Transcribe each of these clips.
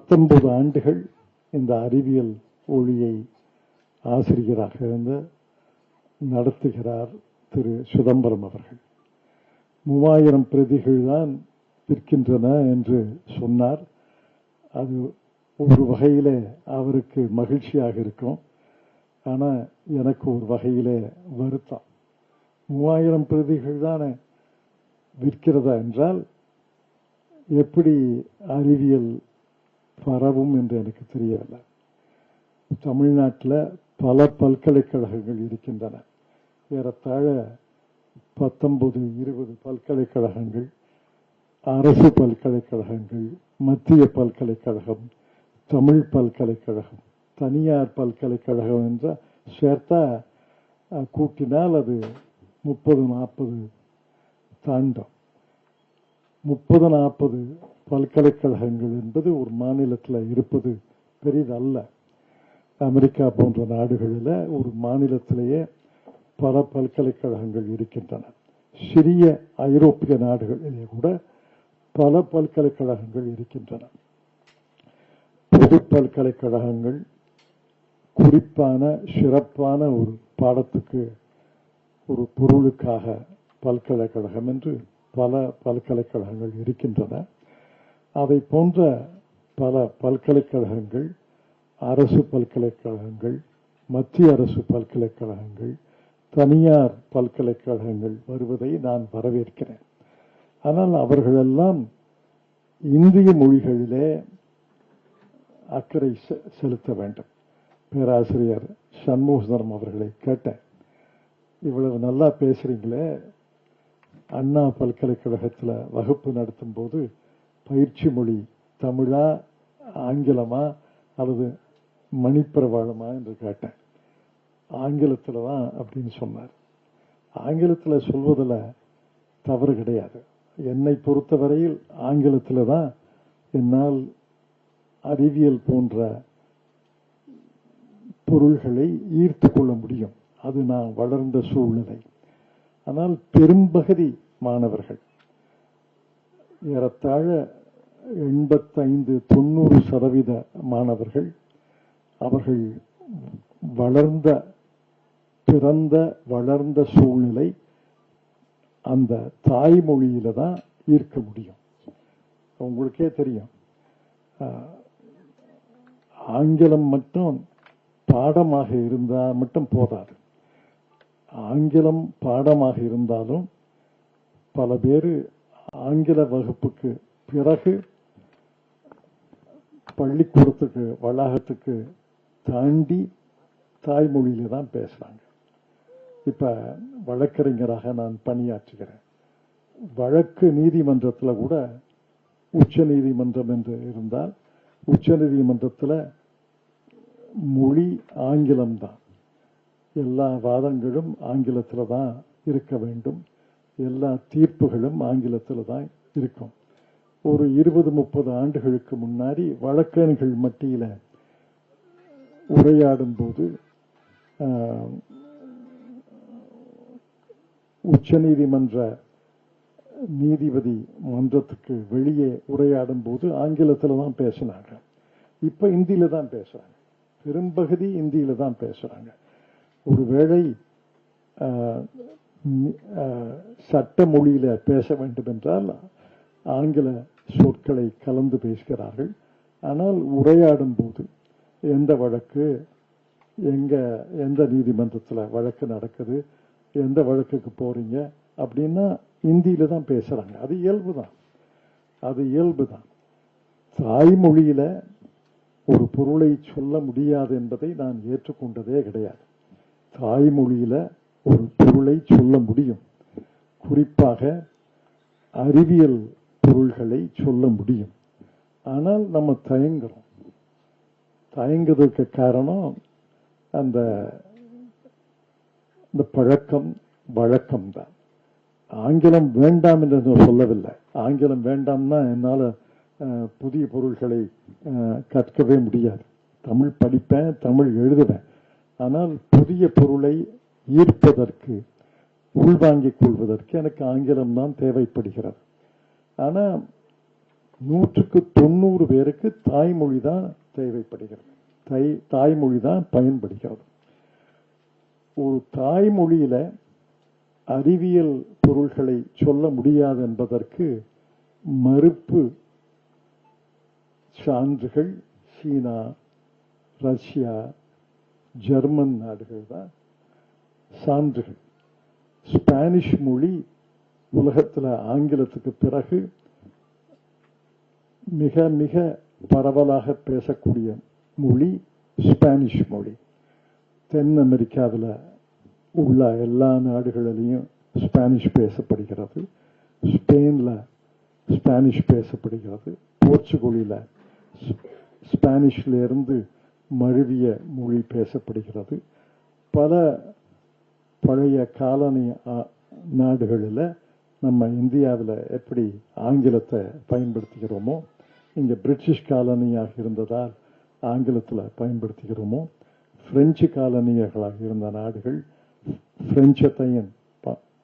19 ஆண்டுகள் இந்த அறிவியல் ஒளியை ஆசிரியராக இருந்து நடத்துகிறார் திரு சிதம்பரம் அவர்கள். 3000 பிரதிகள் தான் விற்கின்றன என்று சொன்னார். அது ஒரு வகையிலே அவருக்கு மகிழ்ச்சியாக இருக்கும். ஆனால் எனக்கு ஒரு வகையிலே வருத்தம். 3000 பிரதிகள் தானே விற்கிறதா என்றால் எப்படி அறிவியல் பரவும் என்று எனக்கு தெரியவில்லை. தமிழ்நாட்டில் பல பல்கலைக்கழகங்கள் இருக்கின்றன. ஏறத்தாழ 19-20 பல்கலைக்கழகங்கள், அரசு பல்கலைக்கழகங்கள், மத்திய பல்கலைக்கழகம், தமிழ் பல்கலைக்கழகம், தனியார் பல்கலைக்கழகம் என்ற சேர்த்தா கூட்டினால் அது 30-40 தாண்டும். 30-40 பல்கலைக்கழகங்கள் என்பது ஒரு மாநிலத்தில் இருப்பது பெரிதல்ல. அமெரிக்கா போன்ற நாடுகளில் ஒரு மாநிலத்திலேயே பல பல்கலைக்கழகங்கள் இருக்கின்றன. சிறிய ஐரோப்பிய நாடுகளிலே கூட பல பல்கலைக்கழகங்கள் இருக்கின்றன. பொது பல்கலைக்கழகங்கள் குறிப்பான சிறப்பான ஒரு பாடத்துக்கு ஒரு பொருளுக்காக பல்கலைக்கழகம் என்று பல பல்கலைக்கழகங்கள் இருக்கின்றன. அதை போன்ற பல பல்கலைக்கழகங்கள், அரசு பல்கலைக்கழகங்கள், மத்திய அரசு பல்கலைக்கழகங்கள், தனியார் பல்கலைக்கழகங்கள் வருவதை நான் வரவேற்கிறேன். ஆனால் அவர்களெல்லாம் இந்திய மொழிகளிலே அக்கறை செலுத்த வேண்டும். பேராசிரியர் சண்முகசுந்தரம் அவர்களை கேட்டேன், இவ்வளவு நல்லா பேசுறீங்களே, அண்ணா பல்கலைக்கழகத்தில் வகுப்பு நடத்தும் போது பயிற்சி மொழி தமிழா ஆங்கிலமா அல்லது மணிப்பிரவாளமா என்று கேட்டேன். ஆங்கிலத்தில் தான் அப்படின்னு சொன்னார். ஆங்கிலத்தில் சொல்வதில் தவறு கிடையாது. என்னை பொறுத்தவரையில் ஆங்கிலத்தில் தான் என்னால் அறிவியல் போன்ற பொருள்களை ஈர்த்து கொள்ள முடியும். அது நான் வளர்ந்த சூழ்நிலை. ஆனால் பெரும்பகுதி மாணவர்கள், ஏறத்தாழ 85-90% மாணவர்கள், அவர்கள் வளர்ந்த சூழ்நிலை அந்த தாய்மொழியில தான் ஈர்க்க முடியும். உங்களுக்கே தெரியும், ஆங்கிலம் மட்டும் பாடமாக இருந்தால் மட்டும் போதாது. ஆங்கிலம் பாடமாக இருந்தாலும் பல பேர் ஆங்கில வகுப்புக்கு பிறகு பள்ளிக்கூடத்துக்கு வளாகத்துக்கு தாண்டி தாய்மொழியில தான் பேசுறாங்க. இப்ப வழக்கறிஞராக நான் பணியாற்றுகிறேன். வழக்கு நீதிமன்றத்தில் கூட உச்ச நீதிமன்றம் என்று இருந்தால் உச்ச நீதிமன்றத்தில் மொழி ஆங்கிலம்தான். எல்லா வாதங்களும் ஆங்கிலத்தில் தான் இருக்க வேண்டும். எல்லா தீர்ப்புகளும் ஆங்கிலத்தில் தான் இருக்கும். ஒரு 20-30 ஆண்டுகளுக்கு முன்னாடி வழக்கறிஞர்கள் மத்தியில் உரையாடும் போது உச்ச நீதிமன்ற நீதிபதி மன்றத்துக்கு வெளியே உரையாடும் போது ஆங்கிலத்தில் தான் பேசினாங்க. இப்ப இந்தியில தான் பேசுறாங்க. பெரும்பகுதி இந்தியில தான் பேசுறாங்க. ஒருவேளை சட்ட மொழியில பேச வேண்டும் என்றால் ஆங்கில சொற்களை கலந்து பேசுகிறார்கள். ஆனால் உரையாடும் போது எந்த வழக்கு, எந்த நீதிமன்றத்தில் வழக்கு நடக்குது, எந்த வழக்குக்கு போறீங்க அப்படின்னா இந்தியில தான் பேசுறாங்க. அது இயல்புதான். தாய்மொழியில ஒரு பொருளை சொல்ல முடியாது என்பதை நான் ஏற்றுக்கொண்டதே கிடையாது. தாய்மொழியில ஒரு பொருளை சொல்ல முடியும். குறிப்பாக அறிவியல் பொருள்களை சொல்ல முடியும். ஆனால் நம்ம தயங்குவதற்கு காரணம் அந்த பழக்கம் வழக்கம் தான். ஆங்கிலம் வேண்டாம் என்று சொல்லவில்லை. ஆங்கிலம் வேண்டாம்னா என்னால் புதிய பொருள்களை கற்கவே முடியாது. தமிழ் படிப்பேன், தமிழ் எழுதுவேன். ஆனால் புதிய பொருளை ஈர்ப்பதற்கு, உள்வாங்கிக் கொள்வதற்கு எனக்கு ஆங்கிலம் தான் தேவைப்படுகிறது. ஆனால் 100க்கு 90 பேருக்கு தாய்மொழி தான் தேவைப்படுகிறது, தாய்மொழி தான் பயன்படுகிறது. ஒரு தாய்மொழியில அறிவியல் பொருள்களை சொல்ல முடியாது என்பதற்கு மறுப்பு சான்றுகள் சீனா, ரஷ்யா, ஜெர்மன் நாடுகள் தான் சான்றுகள். ஸ்பானிஷ் மொழி உலகத்தில் ஆங்கிலத்துக்கு பிறகு மிக மிக பரவலாக பேசக்கூடிய மொழி ஸ்பானிஷ் மொழி. தென் அமெரிக்காவில் உள்ள எல்லா நாடுகளிலையும் ஸ்பானிஷ் பேசப்படுகிறது. ஸ்பெயின்ல ஸ்பானிஷ் பேசப்படுகிறது. போர்ச்சுகலில் ஸ்பானிஷ்ல இருந்து மழுவிய மொழி பேசப்படுகிறது. பல பழைய காலனி நாடுகளில் நம்ம இந்தியாவில் எப்படி ஆங்கிலத்தை பயன்படுத்துகிறோமோ, இங்கே பிரிட்டிஷ் காலனியாக இருந்ததால் ஆங்கிலத்தில் பயன்படுத்துகிறோமோ, பிரெஞ்சு காலனியர்களாக இருந்த நாடுகள்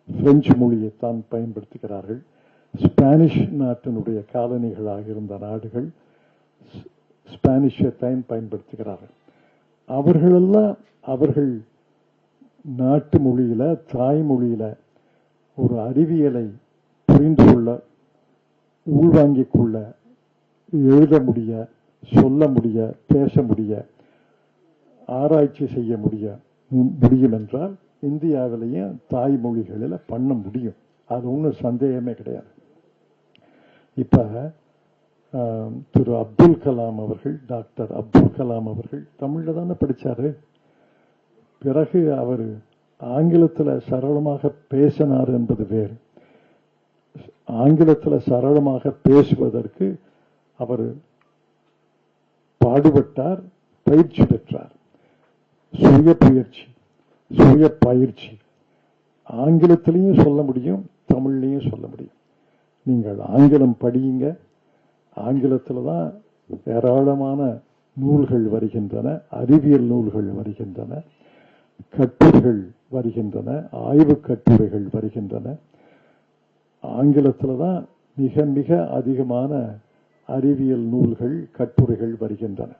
பிரெஞ்சு மொழியைத்தான் பயன்படுத்துகிறார்கள். ஸ்பானிஷ் நாட்டினுடைய காலனிகளாக இருந்த நாடுகள் ஸ்பானிஷைத்தான் பயன்படுத்துகிறார்கள். அவர்களெல்லாம் அவர்கள் நாட்டு மொழியில, தாய்மொழியில ஒரு அறிவியலை புரிந்து கொள்ள, உள்வாங்கிக் கொள்ள, எழுத முடிய, சொல்ல முடிய, பேச முடிய, ஆராய்ச்சி செய்ய முடியும் என்றால் இந்தியாவிலேயும் தாய்மொழிகளில் பண்ண முடியும். அது ஒன்றும் சந்தேகமே கிடையாது. இப்ப திரு அப்துல் கலாம் அவர்கள், டாக்டர் அப்துல் கலாம் அவர்கள் தமிழ்ல தானே படிச்சாரு. பிறகு அவர் ஆங்கிலத்தில் சரளமாக பேசினார் என்பது வேறு. ஆங்கிலத்தில் சரளமாக பேசுவதற்கு அவர் பாடுபட்டார், பயிற்சி பெற்றார். சுய பயிற்சி. ஆங்கிலத்திலையும் சொல்ல முடியும், தமிழ்லையும் சொல்ல முடியும். நீங்கள் ஆங்கிலம் படியுங்க. ஆங்கிலத்தில் தான் ஏராளமான நூல்கள் வருகின்றன, அறிவியல் நூல்கள் வருகின்றன, கட்டுரைகள் வருகின்றன, ஆய்வு கட்டுரைகள் வருகின்றன. ஆங்கிலத்தில் தான் மிக மிக அதிகமான அறிவியல் நூல்கள், கட்டுரைகள் வருகின்றன.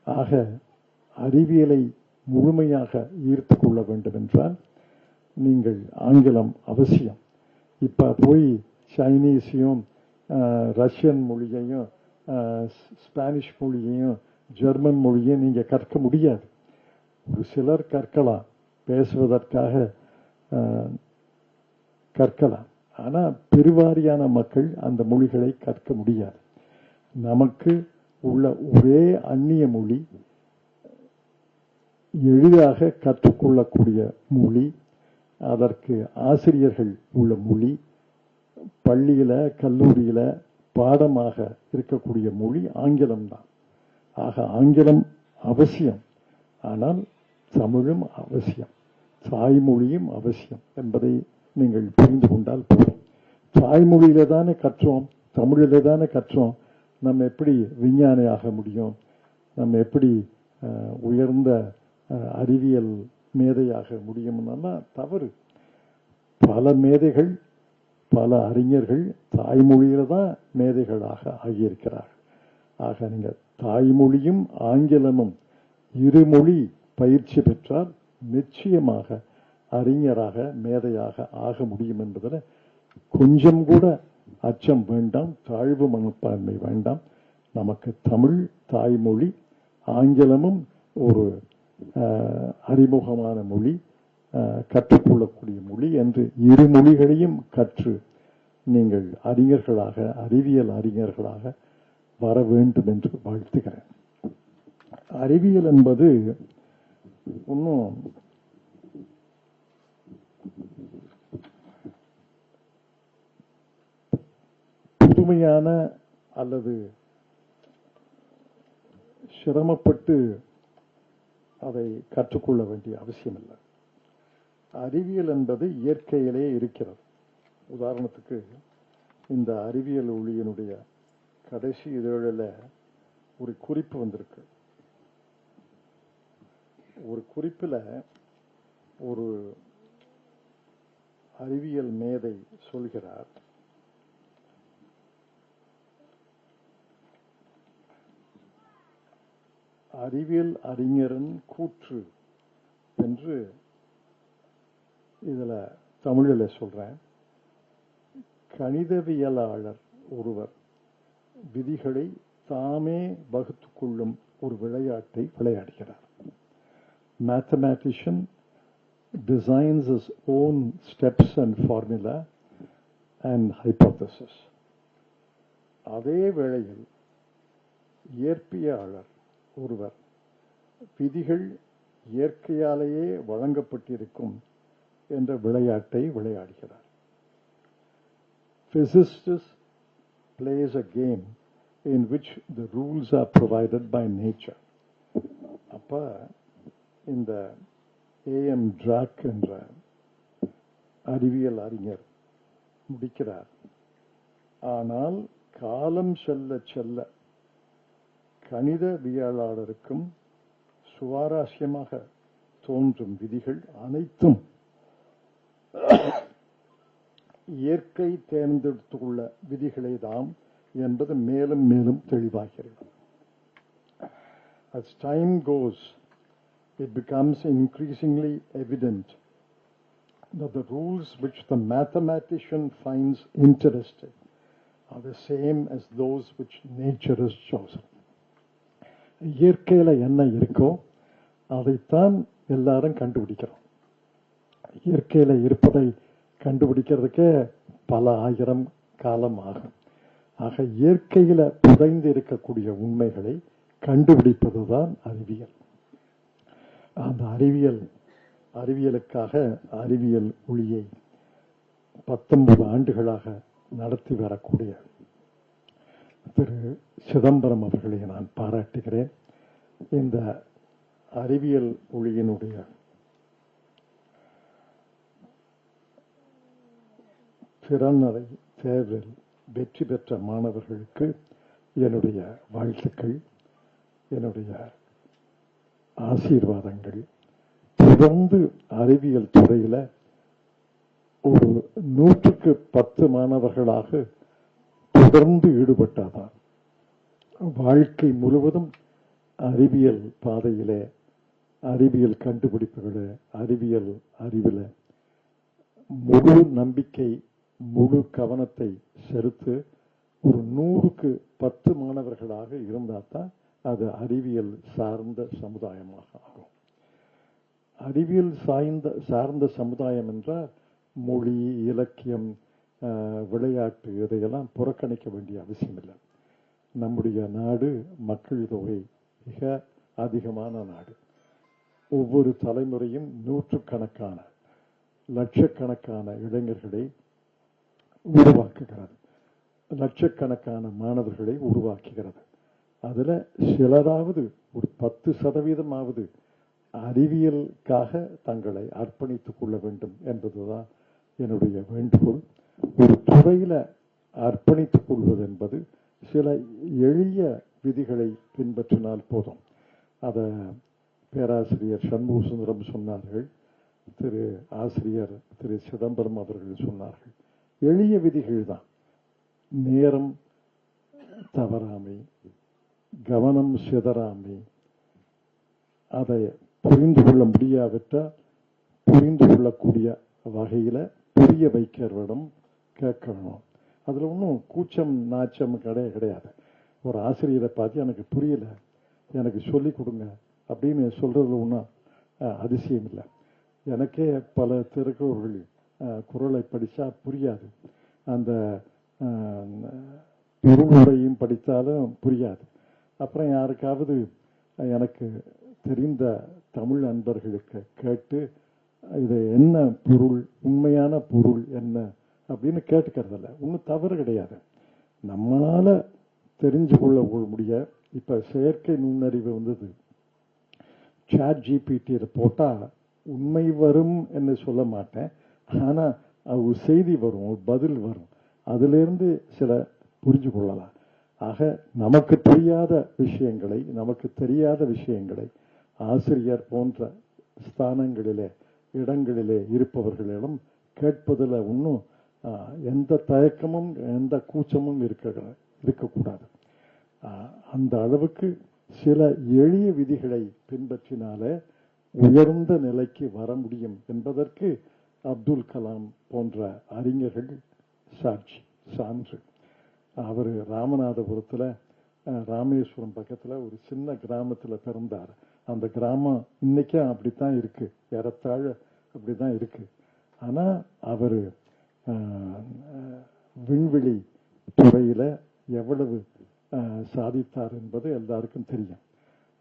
ஆக அறிவியலை முழுமையாக ஈர்த்து கொள்ள வேண்டும் என்றால் நீங்கள் ஆங்கிலம் அவசியம். இப்ப போய் சைனீஸையும் ரஷ்யன் மொழியையும் ஸ்பானிஷ் மொழியையும் ஜெர்மன் மொழியையும் நீங்க கற்க முடியாது. ஒரு சிலர் கற்கலாம், பேசுவதற்காக கற்கலாம். ஆனா பெருவாரியான மக்கள் அந்த மொழிகளை கற்க முடியாது. நமக்கு உள்ள ஒரே அந்நிய மொழி, எளிதாக கற்றுக்கொள்ளக்கூடிய மொழி, அதற்கு ஆசிரியர்கள் உள்ள மொழி, பள்ளியில கல்லூரியில பாடமாக இருக்கக்கூடிய மொழி ஆங்கிலம் தான். ஆக ஆங்கிலம் அவசியம். ஆனால் தமிழும் அவசியம், தாய்மொழியும் அவசியம் என்பதை நீங்கள் புரிந்து கொண்டால் போதும். தாய்மொழியில தானே கற்றோம், தமிழில தானே கற்றோம். நம்ம எப்படி விஞ்ஞானி ஆக முடியும்? நம்ம எப்படி உயர்ந்த அறிவியல் மேதையாக முடியும்னா தவறு. பல மேதைகள், பல அறிஞர்கள் தாய்மொழியில தான் மேதைகளாக ஆகியிருக்கிறார்கள். ஆக நீங்க தாய்மொழியும் ஆங்கிலமும் இருமொழி பயிற்சி பெற்றால் நிச்சயமாக அறிஞராக, மேதையாக ஆக முடியும் என்பதில் கொஞ்சம் கூட அச்சம் வேண்டாம், தாழ்வு மனப்பான்மை வேண்டாம். நமக்கு தமிழ் தாய்மொழி, ஆங்கிலமும் ஒரு அறிமுகமான மொழி, கற்றுக்கொள்ளக்கூடிய மொழி என்று இரு மொழிகளையும் கற்று நீங்கள் அறிஞர்களாக, அறிவியல் அறிஞர்களாக வர வேண்டும் என்று வாழ்த்துகிறேன். அறிவியல் என்பது இன்னும் புதுமையான அல்லது சிரமப்பட்டு அதை கற்றுக்கொள்ள வேண்டிய அவசியம் இல்லை. அறிவியல் என்பது இயற்கையிலே இருக்கிறது. உதாரணத்துக்கு இந்த அறிவியல் ஒளியினுடைய கடைசி இதழில் ஒரு குறிப்பு வந்திருக்கு. ஒரு குறிப்பில் ஒரு அறிவியல் மேதை சொல்கிறார், அறிவியல் அறிஞரின் கூற்று என்று இதுல தமிழில் சொல்றேன். கணிதவியலாளர் ஒருவர் விதிகளை தாமே வகுத்துக் கொள்ளும் ஒரு விளையாட்டை விளையாடுகிறார். Mathematician designs his own steps and formula and hypothesis. அதே வேளையில் இயற்பியலாளர் ஒருவர் விதிகள் இயற்கையாலேயே வழங்கப்பட்டிருக்கும் என்ற விளையாட்டை விளையாடுகிறார். Physicist plays a game in which the rules are provided by nature. அப்ப இந்த ஏஎம் டிராக் என்ற அறிவியல் அறிஞர் முடிக்கிறார். ஆனால் காலம் செல்ல செல்ல கணிதவியலாளருக்கும் சுவாரஸ்யமாக தோன்றும் விதிகள் அனைத்தும் இயற்கை தேர்ந்தெடுத்துள்ள விதிகளை தான் என்பது மேலும் மேலும் தெளிவாகிறது. As time goes, it becomes increasingly evident that the rules which the mathematician finds interesting are the same as those which nature has chosen. இயற்கையில என்ன இருக்கோ அதைத்தான் எல்லாரும் கண்டுபிடிக்கிறோம். இயற்கையில இருப்பதை கண்டுபிடிக்கிறதுக்கே பல ஆயிரம் காலம் ஆகும். ஆக இயற்கையில புதைந்து இருக்கக்கூடிய உண்மைகளை கண்டுபிடிப்பதுதான் அறிவியல். அந்த அறிவியலுக்காக அறிவியல் ஒளியை 19 ஆண்டுகளாக நடத்தி வரக்கூடிய திரு சிதம்பரம் அவர்களை நான் பாராட்டுகிறேன். இந்த அறிவியல் ஒளியினுடைய திறனறை தேர்வில் வெற்றி பெற்ற மாணவர்களுக்கு என்னுடைய வாழ்த்துக்கள், என்னுடைய ஆசீர்வாதங்கள். தொடர்ந்து அறிவியல் துறையில ஒரு 100க்கு 10 மாணவர்களாக தொடர்ந்து ஈடுபட்டாதான் வாழ்க்கை முழுவதும் அறிவியல் பாதையிலே, அறிவியல் கண்டுபிடிப்புகளே, அறிவியல் அறிவில முழு நம்பிக்கை, முழு கவனத்தை செலுத்து ஒரு 100க்கு 10 மாணவர்களாக இருந்தால்தான் அது அறிவியல் சார்ந்த சமுதாயமாக ஆகும். அறிவியல் சார்ந்த சமுதாயம் என்றால் மொழி, இலக்கியம், விளையாட்டு இதையெல்லாம் புறக்கணிக்க வேண்டிய அவசியம் இல்லை. நம்முடைய நாடு மக்கள் தொகை மிக அதிகமான நாடு. ஒவ்வொரு தலைமுறையும் நூற்றுக்கணக்கான லட்சக்கணக்கான இளைஞர்களை உருவாக்குகிறது, லட்சக்கணக்கான மாணவர்களை உருவாக்குகிறது. அதுல சிலராவது ஒரு 10% அறிவியலுக்காக தங்களை அர்ப்பணித்துக் கொள்ள வேண்டும் என்பதுதான் என்னுடைய வேண்டுகோள். ஒரு துறையில அர்ப்பணித்துக் கொள்வது என்பது சில எளிய விதிகளை பின்பற்றினால் போதும். அத பேராசிரியர் சண்முக சுந்தரம் சொன்னார்கள், திரு ஆசிரியர் திரு சிதம்பரம் அவர்கள் சொன்னார்கள். எளிய விதிகள் தான். நேரம் தவறாமை, கவனம் சிதறாமை, அதை புரிந்து கொள்ள முடியாவிட்டால் புரிந்து கொள்ளக்கூடிய வகையில புரிய வைக்கிறவிடம் கேட்கணும். அதுல ஒன்றும் கூச்சம் நாச்சம் கிடையாது. ஒரு ஆசிரியரை பார்த்து எனக்கு புரியல, எனக்கு சொல்லிக் கொடுங்க அப்படின்னு சொல்றதுல ஒன்றும் அதிசயம் இல்லை. எனக்கே பல திருக்குறள் குறளை படிச்சா புரியாது, அந்த பொருளுடையும் படித்தாலும் புரியாது. அப்புறம் யாருக்காவது எனக்கு தெரிந்த தமிழ் நண்பர்களுக்கு கேட்டு இது என்ன பொருள், உண்மையான பொருள் என்ன அப்படின்னு கேட்டுக்கிறதில்ல. ஒன்றும் தவறு கிடையாது. நம்மளால தெரிஞ்சு கொள்ள முடிய இப்ப செயற்கை நுண்ணறிவு வந்தது. சாட் ஜிபிடியில போட்டா உண்மை வரும் என்று சொல்ல மாட்டேன், ஆனா ஒரு செய்தி வரும், ஒரு பதில் வரும். அதுல இருந்து சில புரிஞ்சு கொள்ளலாம். ஆக நமக்கு தெரியாத விஷயங்களை, நமக்கு தெரியாத விஷயங்களை ஆசிரியர் போன்ற ஸ்தானங்களிலே, இடங்களிலே இருப்பவர்களிடம் கேட்பதில் ஒன்றும் எந்த தயக்கமும் எந்த கூச்சமும் இருக்கக்கூடாது. அந்த அளவுக்கு சில எளிய விதிகளை பின்பற்றினாலே உயர்ந்த நிலைக்கு வர முடியும் என்பதற்கு அப்துல் கலாம் போன்ற அறிஞர்கள் சாட்சி, சான்று. அவர் ராமநாதபுரத்தில், ராமேஸ்வரம் பக்கத்தில் ஒரு சின்ன கிராமத்தில் பிறந்தார். அந்த கிராமம் இன்னைக்கும் அப்படித்தான் இருக்கு, ஏறத்தாழ அப்படிதான் இருக்கு. ஆனா அவர் விண்வெளி துறையில எவ்வளவு சாதித்தார் என்பது எல்லாருக்கும் தெரியும்.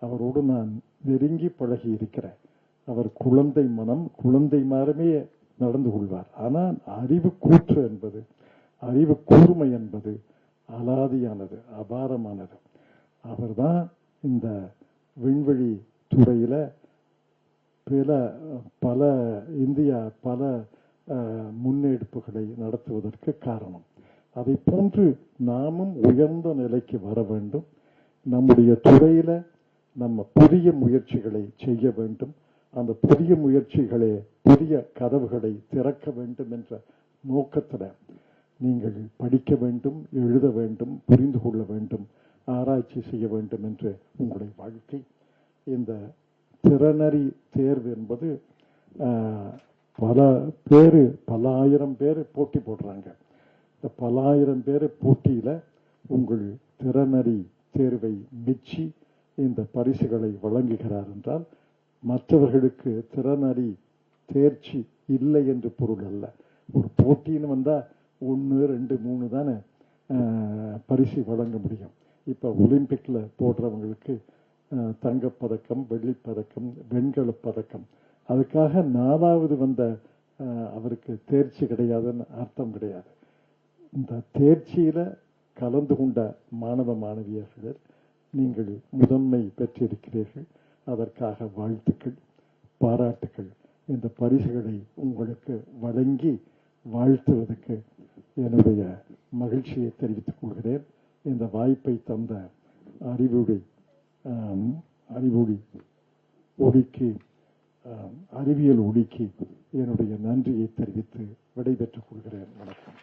அவரோடு நான் நெருங்கி பழகி இருக்கிறேன். அவர் குழந்தை மனம், குழந்தை மாறமே நடந்து கொள்வார். ஆனால் அறிவு கூற்று என்பது, அறிவு கூர்மை என்பது அலாதியானது, அபாரமானது. அவர்தான் இந்த விண்வெளி துறையில பல இந்தியா பல முன்னெடுப்புகளை நடத்துவதற்கு காரணம். அதை போன்று நாமும் உயர்ந்த நிலைக்கு வர வேண்டும். நம்முடைய துறையில நம்ம புதிய முயற்சிகளை செய்ய வேண்டும். அந்த புதிய முயற்சிகளே புதிய கதவுகளை திறக்க வேண்டும் என்ற நோக்கத்தில் நீங்கள் படிக்க வேண்டும், எழுத வேண்டும், புரிந்து கொள்ள வேண்டும், ஆராய்ச்சி செய்ய வேண்டும் என்று உங்களுடைய வாழ்க்கை. இந்த திறனறி தேர்வு என்பது பல ஆயிரம் பேர் போட்டி போடுறாங்க. இந்த பல ஆயிரம் பேர் போட்டியில உங்கள் திறனறி தேர்வை மெச்சி இந்த பரிசுகளை வழங்குகிறார் என்றால் மற்றவர்களுக்கு திறனறி தேர்ச்சி இல்லை என்று பொருள் அல்ல. ஒரு போட்டின்னு வந்தா 1, 2, 3 தானே பரிசு வழங்க முடியும். இப்ப ஒலிம்பிக்ல போடுறவங்களுக்கு தங்கப்பதக்கம், வெள்ளிப்பதக்கம், வெண்கலப் பதக்கம். அதுக்காக 4வது வந்த அவருக்கு தேர்ச்சி கிடையாதுன்னு அர்த்தம் கிடையாது. இந்த தேர்ச்சியில கலந்து கொண்ட மாணவ மாணவியர்கள் நீங்கள் முதன்மை பெற்றிருக்கிறீர்கள். அதற்காக வாழ்த்துக்கள், பாராட்டுக்கள். இந்த பரிசுகளை உங்களுக்கு வழங்கி வாழ்த்துவதற்கு என்னுடைய மகிழ்ச்சியை தெரிவித்துக் கொள்கிறேன். இந்த வாய்ப்பை தந்த அறிவியல் ஒளிக்கு என்னுடைய நன்றியை தெரிவித்து விடைபெற்றுக் கொள்கிறேன். வணக்கம்.